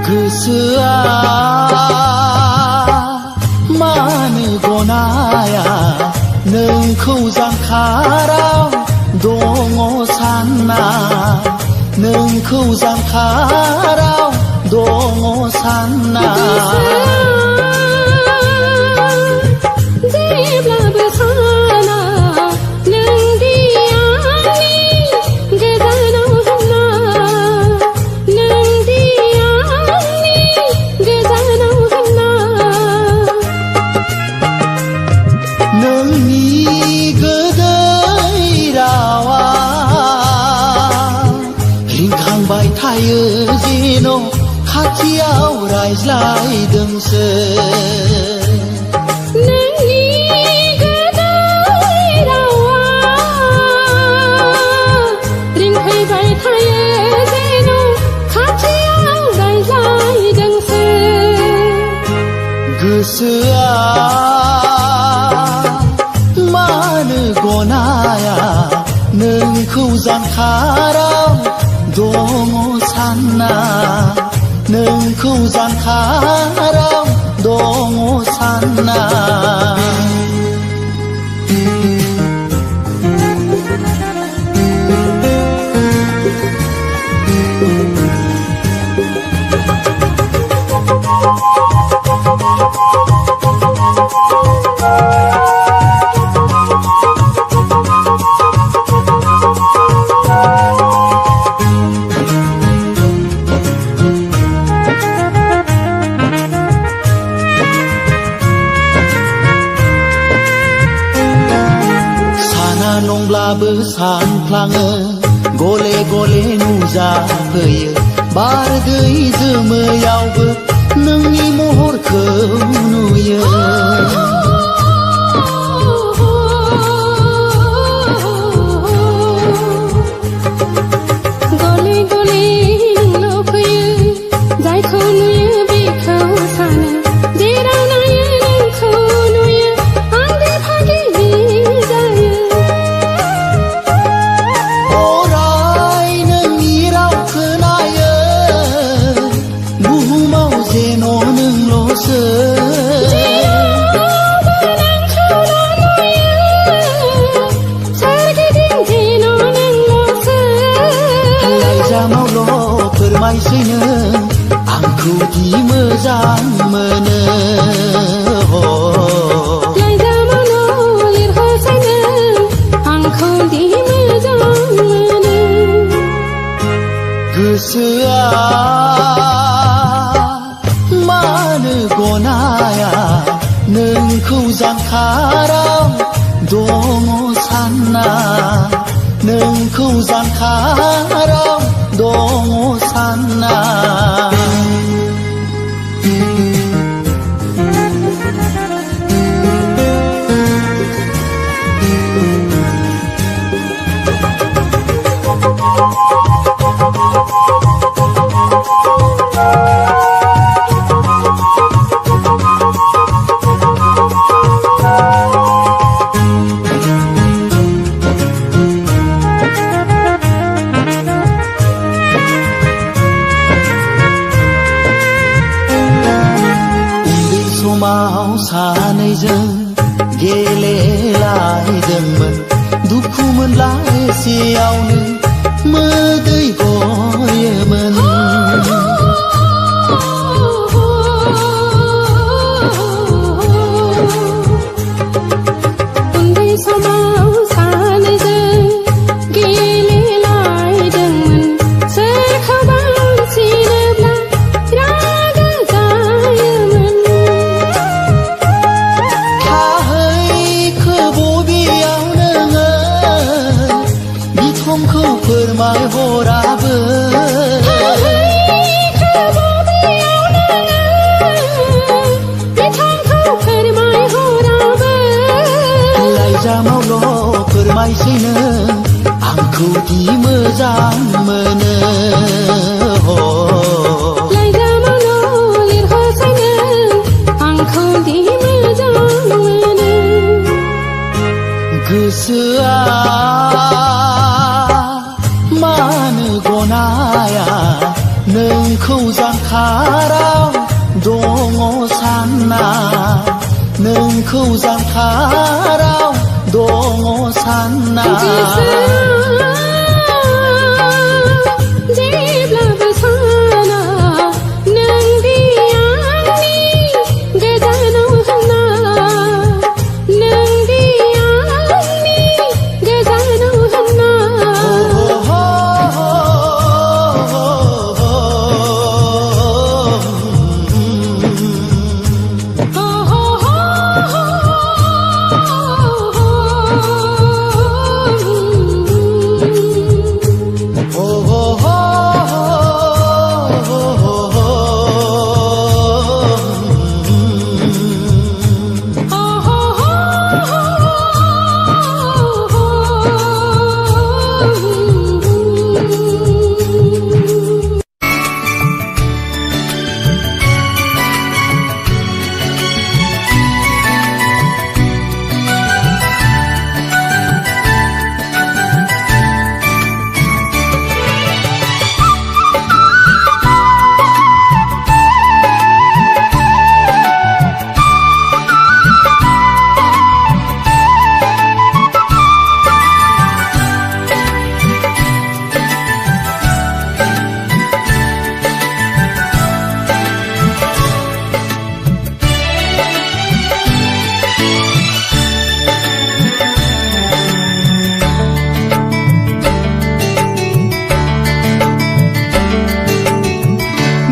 गोसोआ मानो गनाया नोंखौ जानखाराव दङ सानना नोंखौ जानखाराव दङ सानना जेब्लाबो साना नोंदि आंनि गोजानाव होनना नोंदि आंनि गोजानाव होनना नोंनि गोदै रावा रिंखांबाय थायो जेन' खाथियाव रायज्लायदोंसो नोंनि गोदै रावा रिंखांबाय थायो जेन' खाथियाव रायज्लायदोंसो गोसोआ मानो गनाया नोंखौ जानखाराव दङ सानना नोंखौ जानखाराव दङ सानना नंब्लाबो सानफ्लाङो गले गले नुजाफैयो बारदै जोमैयावबो नोंनि महरखौ नुयो गले गले नोंनाव फैयो जायखौ नुयो बेखौ सानो जेराव नायो नोंखौ नुयो आंदि फागिलि जायो जेन' नोंल'सो लाइजामावल' फोरमायसै नों आंखौ दि मोजां मोनो लाइजामावल' लिरहरसै नों आंखौ दि मोजां मोनो गोसोआ मानो गनाया नोंखौ जानखाराव दङ सानना नोंखौ जानखाराव दङ सानना समाव सानैजों गेलेलायदोंमोन दुखु मोनला एसेयावनो मोदै गयोमोन उन्दै समाव सानैजों गेलेलायदोंमोन सोरखौबा अनसिनोब्ला रागा जायोमोन बबेयाव नोङो बिथंखौ फोरमायहराबो लाइजामावल' फोरमायसै नों आंखौ दि मोजां मोनो लाइजामावल' लिरहरसै नों आंखौ दि मोजां मोनो गोसोआ मानो गनाया नोंखौ नोंखौ जांखाराव दङ सानना नोंखौ जांखाराव दङ सानना जेब्लाबो साना नोंदि आंनि गोजानाव होनना नोंदि आंनि गोजानाव होनना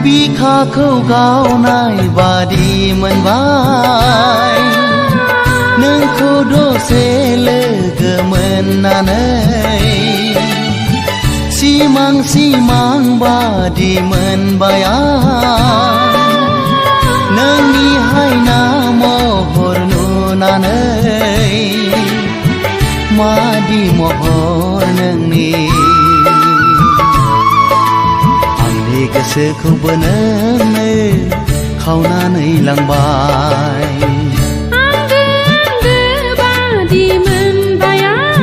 बिखाखौ गावनाय बादि मोनबाय नोंखौ दसे लोगो मोननानै सिमां सिमां बादि मोनबाय आं नोंनि हायना महर नुनानै मादि महर नोंनि गोसोखौबो नोंनो खावनानै लांबाय आंगो आंगो बादि मोनबाय आं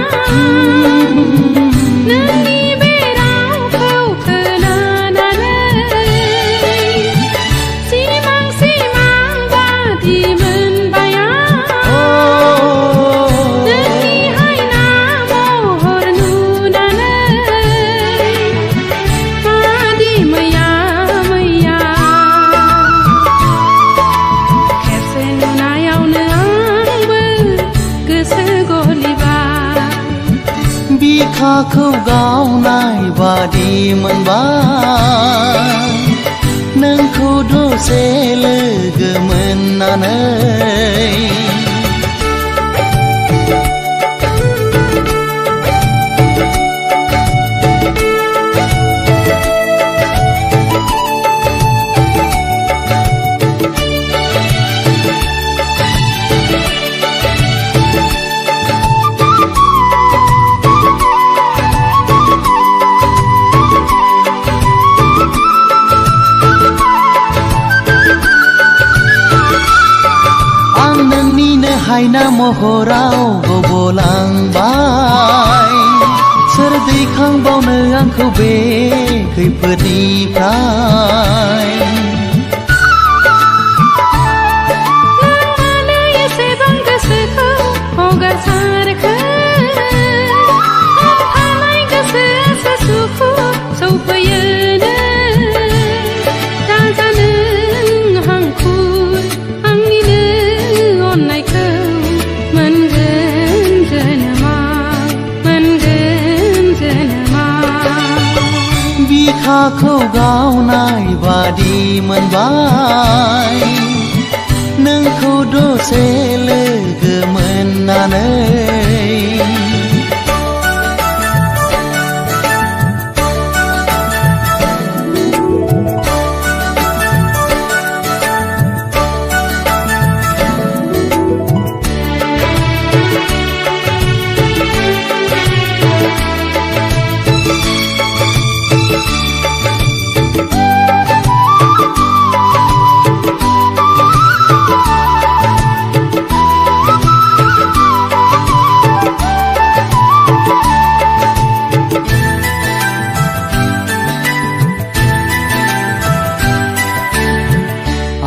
नोंनि बे रावखौ खोनानानै सिमां सिमां बादि मोनबाय आं नोंनि हायना महर नुनानै बिखाखौ गावनाय बादि मोनबाय नोंखौ दसे लोगो मोननानै हायना महराव गबलांबाय सोर दैखांबावनो आंखौ बे खैफोदनिफ्राय मानो एसेबां गोसोखौ हगारसारखो थानाय गोसोआसो सुखु सौफैयोनो दाजानो हांखुर आंनिनो अननायखौ बिखाखौ गावनाय बादि मोनबाय नोंखौ दसे लोगो मोननानै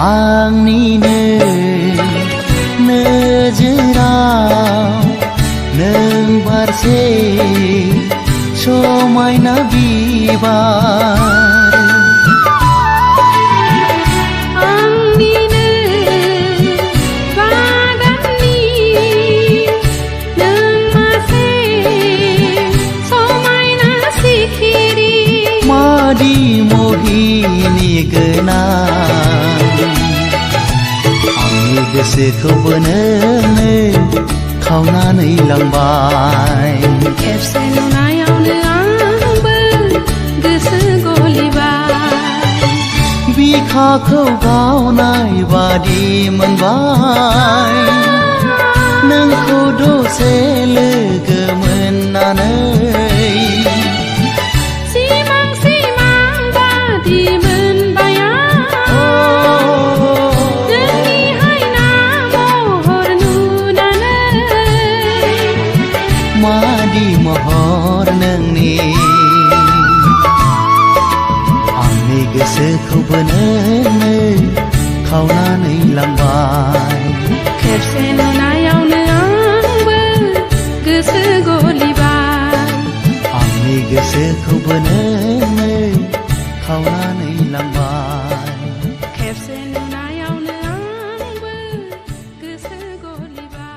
आंनिनो नोजोराव नों बारसे समायना बिबार आंनिनो बागाननि नों मासे समायना सिखिरि मादि महिनि गोनां आंनि गोसोखौबो नोंनो खावनानै लांबाय खेबसे नुनायावनो आंबो गोसो गलिबाय बिखाखौ गावनाय बादि मोनबाय नोंखौ दसे लोगो मोननानै सिमां सिमां बादि मोनबाय नोंनि हायना महर नुनानै मादि महर नोंनि आंनि गोसोखौबो नोंनो खावनानै लांबाय खेबसे नुनायावनो आंबो गोसो गलिबाय आंनि गोसोखौबो नोंनो खावनानै लांबाय खेबसे नुनायावनो आंबो गोसो गलिबाय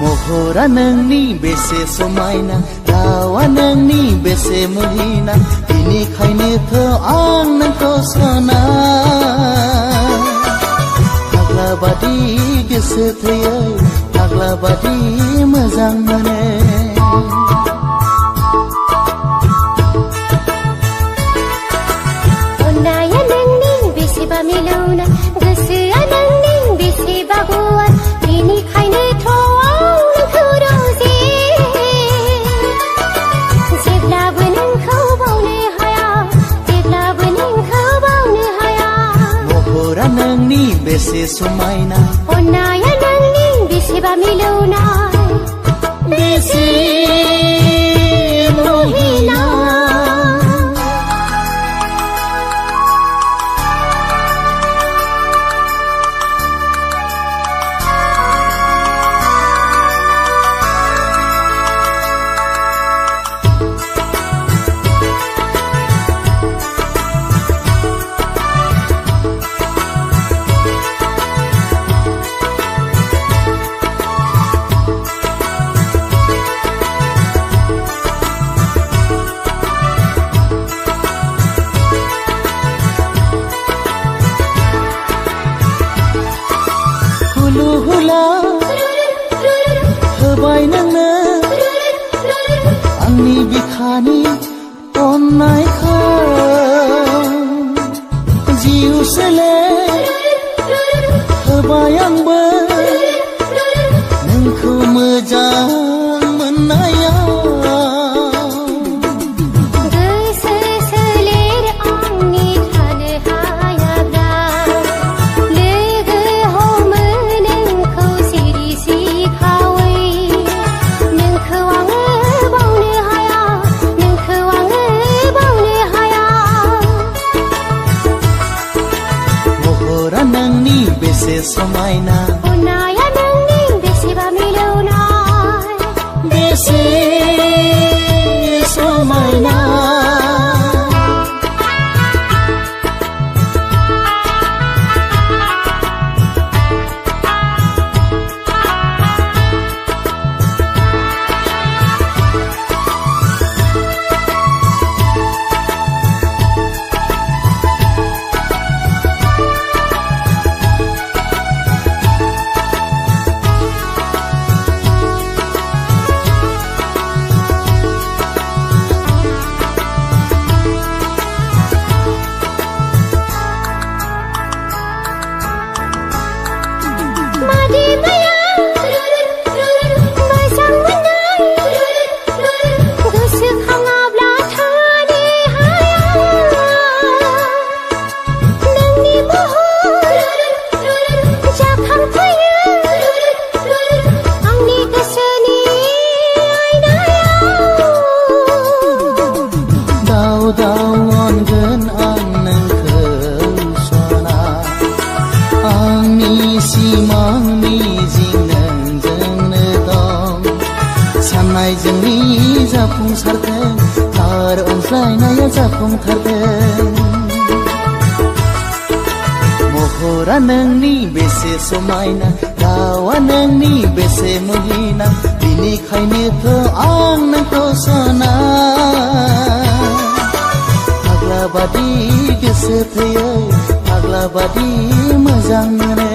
महरा नोंनि बेसे समायना रावा नोंनि बेसे मुहिना बिनिखायनोथ' आं नोंखौ सना फाग्ला बादि गोसो थैयो फाग्ला बादि मोजां मोनो अननाया नोंनि बेसेबा मिलौना गोसोआ नोंनि बेसेबा गुवार बेनिखायनोथ' आं नोंखौ रोजे जेब्लाबो नोंखौ बावनो हाया जेब्लाबो नोंखौ बावनो हाया महरा नोंनि बेसे समायना अननाया नोंनि बेसेबा मिलौना बेसे मुहिना हुलु हुला होबाय नोंनो आंनि बिखानि अननायखौ जिउ सोले होबाय आंबो नोंखौ मोजां मोननायाव गोसो सोलेर आंनि थानो हायाब्ला लोगो हमो नोंखौ सिरि सिखावै नोंखौ आङो बावनो हाया नोंखौ आङो बावनो हाया महरा नोंनि बेसे समायना अननाया नोंनि बेसेबा मिलौनाय बेसे समायना जाफुंसारदों थार अनज्लायनाया जाफुंथारदों महरा नोंनि बेसे समायना रावा नोंनि बेसे मुहिना बिनिखायनोथ' आं नोंखौ सना फाग्ला बादि गोसो थैयो फाग्ला बादि मोजां मोनो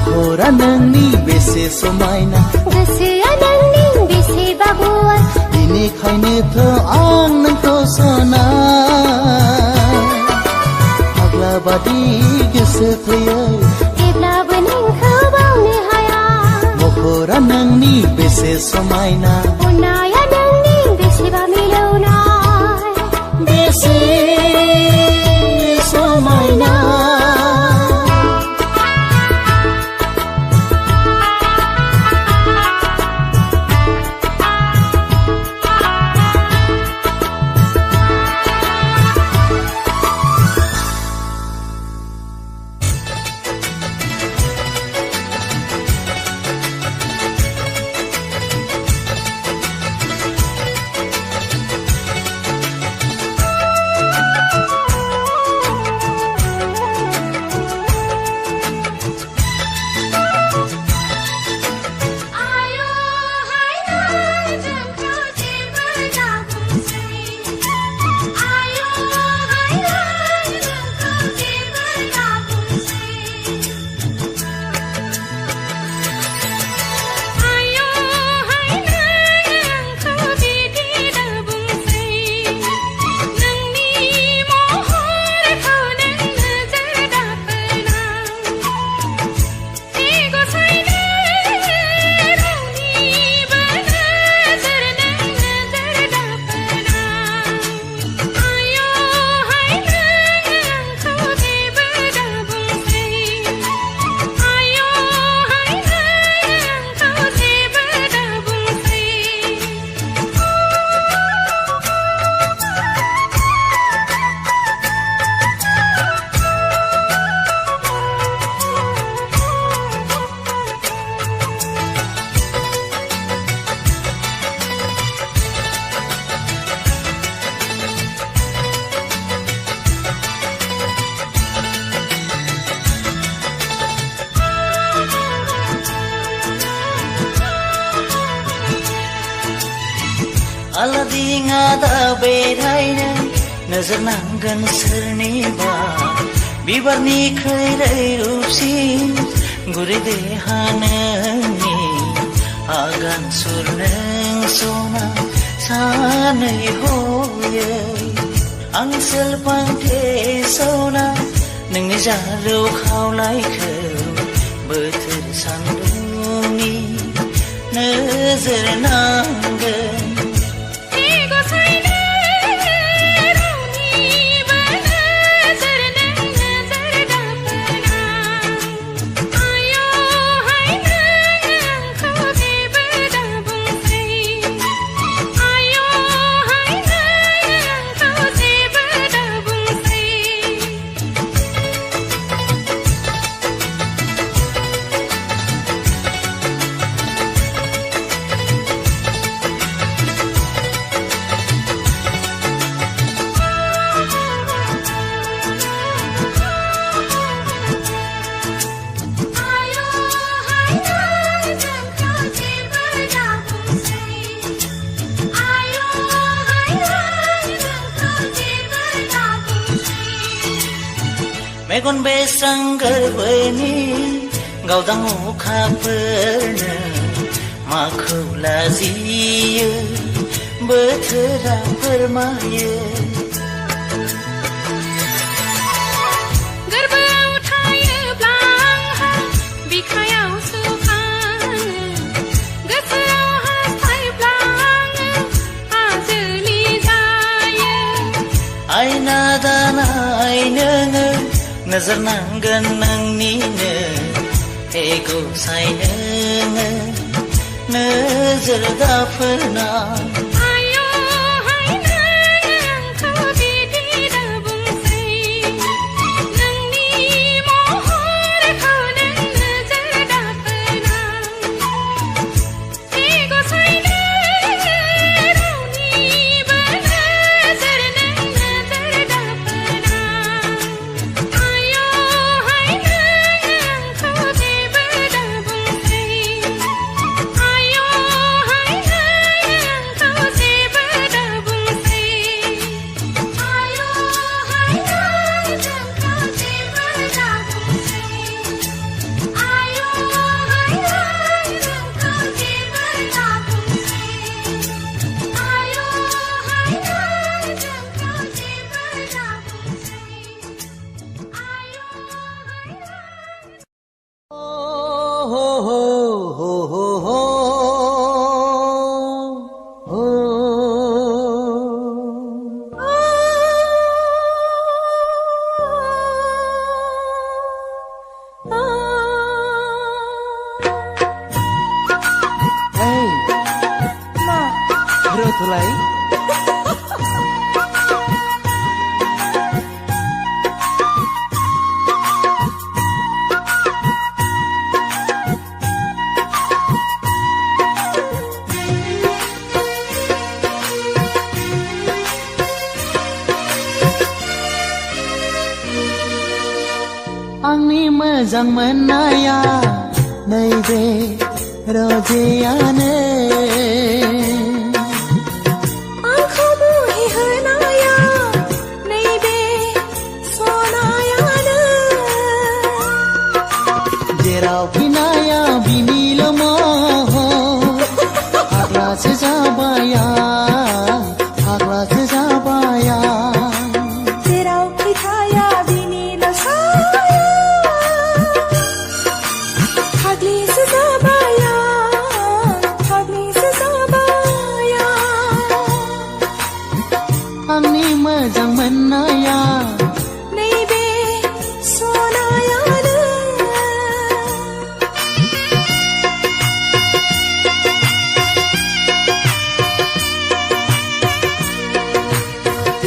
महरा नोंनि बेसे समायना गोसोआ नोंनि बेसेबा गुवार बिनिखायनोथ' आं नोंखौ सना फाग्ला बादि गोसो थैयो जेब्लाबो नोंखौ बावनो हाया महरा नोंनि बेसे समायना अननाया नोंनि बेसेबा मिलौनाय बेसे समायना आलादिङा दा बेरायनो नोजोर नांगोन सोरनिबा बिबारनिख्रुइ रैरुबसिन गुरै देहा नोंनि आगान सुर नों सना सानै हयै आं सेलफांथे सना नोंनि जारौ खावलायखौ बोथोर सान्दुंनि नोजोर नांगोन मेगन बेस्रां गोरबोनि गावदां अखाफोरनो माखौ लाजियो बोथोरा फोरमायो गोरबोआव थायोब्ला आंहा बिखायावसो फानो गोसोआव हास्थायब्ला आङो आजोलि जायो आयना दानाय नोङो नोजोर नांगोन नोंनिनो हे गसाइ नोङो नोजोर दाफोरना आफूलाई आंनि मोजां मोननाया नैबे रजेयानो आंखौ मुहि होनाया नैबे सनायानो जेरावखि नाया बिनिल' महर फाग्लासो जाबाय आं फाग्लासो जाबाय आं जेरावखि थाया बिनिल' साया फाग्लिसो जाबाय आं फाग्लिसो जाबाय आंनि मोजां मोननाया नैबे सनायानो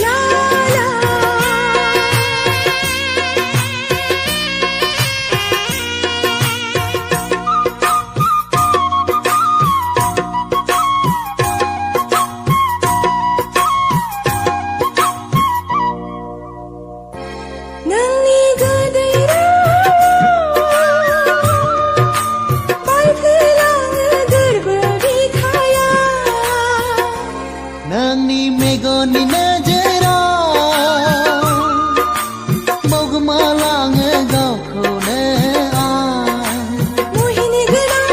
ला ला नोंनि गोदै राव बायफ्लेलाङो गोरबो बिखाया नोंनि मेगननि नोजोराव बावगोमालाङो गावखौनो आं मुहिनि गोनां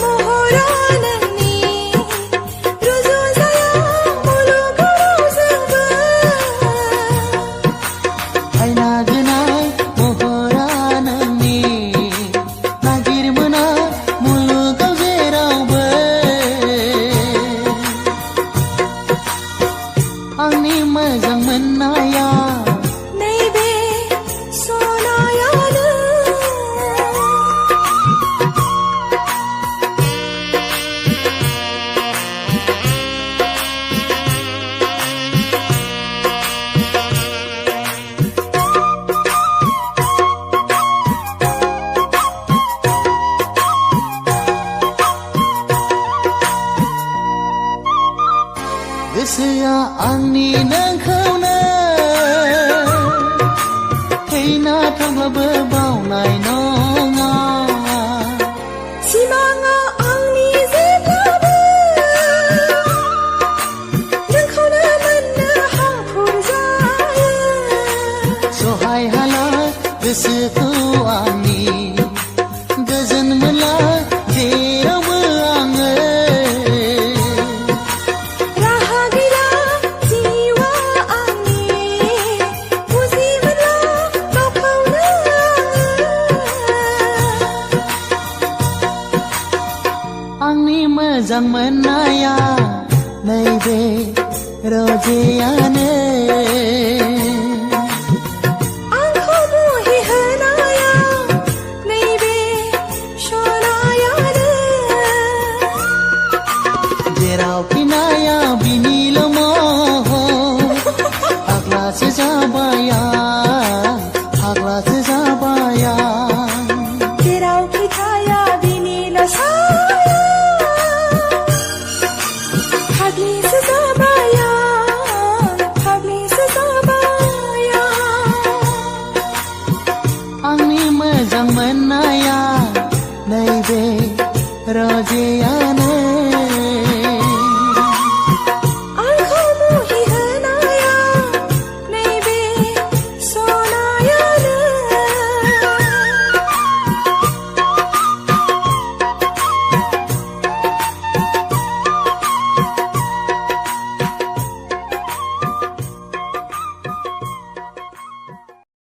महरा नोंनि रुजुजाया मुलुगाव रावजोंबो आयना गोनां महरा नोंनि नागिरमोना मुलुगाव जेरावबो आंनि मोजां मोननाया नैबे सनायानो गोसोआ आंनि नोंखौनो थैना थांब्लाबो बावनाय नङा सिमाङा आंनि जेब्लाबो नोंखौनो मोननो हांखुर जायो सहाय हाला गोसोखौ आंनि गोजोन मोनला जेरावबो आङो राहा गैला जिउआ आंनि बुजि मोनला गावखौनो आंनि मोजां मोननाया नैबे रजेयानो आंखौ मुहि होनाया नैबे सनायानो जेरावखि नाया बिनिल' महर फाग्लासो जाबाय आं फाग्लासो जाबाय आं जेरावखि थाया बिनिल' साया फाग्लिसो जाबाय आं फाग्लिसो जाबाय आंनि मोजां मोननाया नैबे रजेयानो